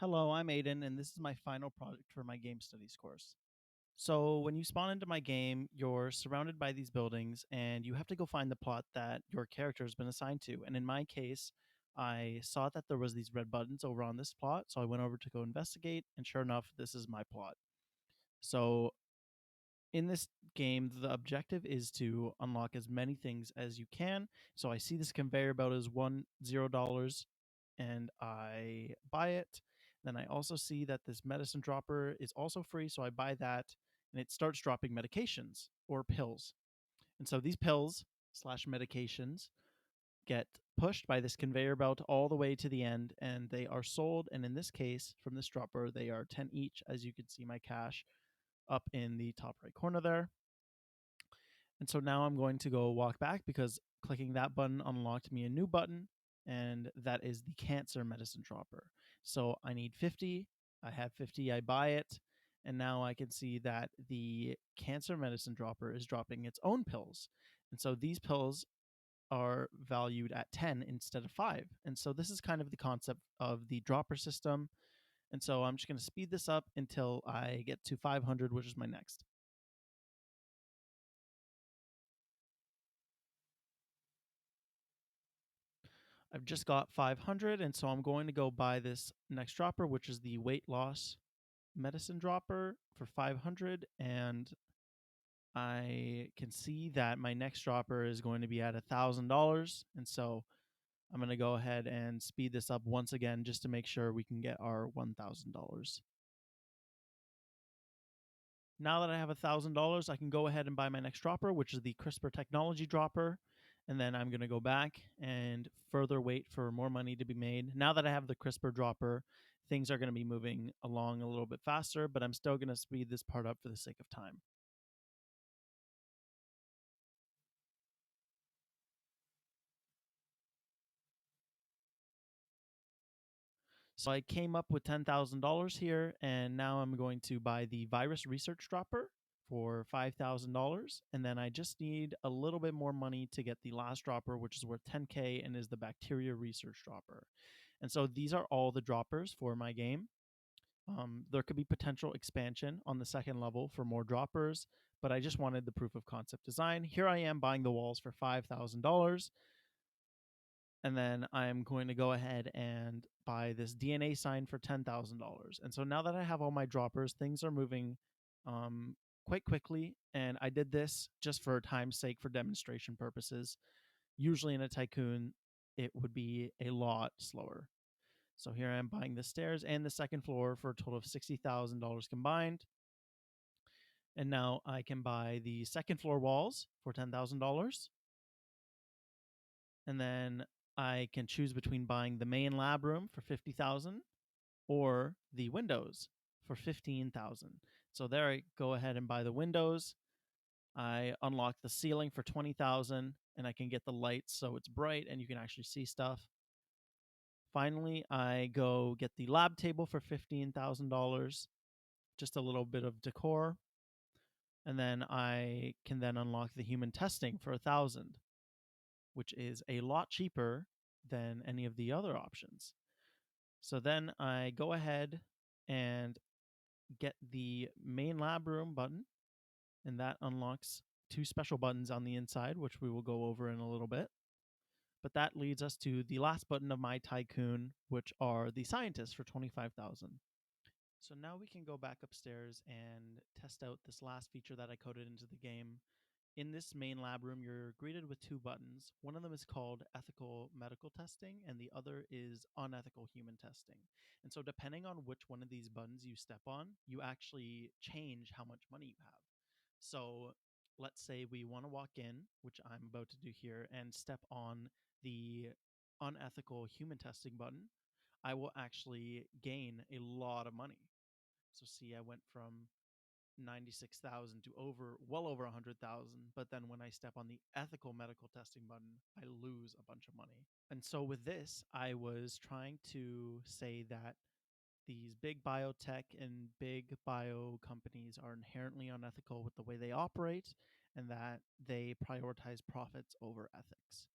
Hello, I'm Aidan, and this is my final project for my game studies course. So, when you spawn into my game, you're surrounded by these buildings, and you have to go find the plot that your character has been assigned to. And in my case, I saw that there was these red buttons over on this plot, so I went over to go investigate, and sure enough, this is my plot. So, in this game, the objective is to unlock as many things as you can. So I see this conveyor belt is $10, and I buy it. Then I also see that this medicine dropper is also free, so I buy that, and it starts dropping medications or pills. And so these pills slash medications get pushed by this conveyor belt all the way to the end, and they are sold. And in this case, from this dropper, they are 10 each, as you can see my cash up in the top right corner there. And so now I'm going to go walk back because clicking that button unlocked me a new button, and that is the cancer medicine dropper. So I need 50. I have 50. I buy it. And now I can see that the cancer medicine dropper is dropping its own pills. And so these pills are valued at 10 instead of 5. And so this is kind of the concept of the dropper system. And so I'm just going to speed this up until I get to 500, which is my next. I've just got 500, and so I'm going to go buy this next dropper, which is the weight loss medicine dropper for 500, and I can see that my next dropper is going to be at $1,000, and so I'm going to go ahead and speed this up once again just to make sure we can get our $1,000. Now that I have $1,000, I can go ahead and buy my next dropper, which is the CRISPR technology dropper. And then I'm going to go back and further wait for more money to be made. Now that I have the CRISPR dropper, things are going to be moving along a little bit faster, but I'm still going to speed this part up for the sake of time. So I came up with $10,000 here, and now I'm going to buy the virus research dropper for $5,000. And then I just need a little bit more money to get the last dropper, which is worth 10K and is the bacteria research dropper. And so these are all the droppers for my game. There could be potential expansion on the second level for more droppers, but I just wanted the proof of concept design. Here I am buying the walls for $5,000. And then I'm going to go ahead and buy this DNA sign for $10,000. And so now that I have all my droppers, things are moving quite quickly. And I did this just for time's sake, for demonstration purposes. Usually in a tycoon, it would be a lot slower. So here I am buying the stairs and the second floor for a total of $60,000 combined. And now I can buy the second floor walls for $10,000. And then I can choose between buying the main lab room for 50,000 or the windows for 15,000. So there I go ahead and buy the windows. I unlock the ceiling for 20,000 and I can get the lights so it's bright and you can actually see stuff. Finally, I go get the lab table for $15,000, just a little bit of decor. And then I can then unlock the human testing for 1,000, which is a lot cheaper than any of the other options. So then I go ahead and get the main lab room button, and that unlocks two special buttons on the inside, which we will go over in a little bit. But that leads us to the last button of my tycoon, which are the scientists for 25,000. So now we can go back upstairs and test out this last feature that I coded into the game. In this main lab room, you're greeted with two buttons. One of them is called ethical medical testing, and the other is unethical human testing. And so, depending on which one of these buttons you step on, you actually change how much money you have. So, let's say we want to walk in, which I'm about to do here, and step on the unethical human testing button. I will actually gain a lot of money. So, see, I went from 96,000 to well over 100,000, but then when I step on the ethical medical testing button, I lose a bunch of money. And so with this, I was trying to say that these big biotech and big bio companies are inherently unethical with the way they operate and that they prioritize profits over ethics.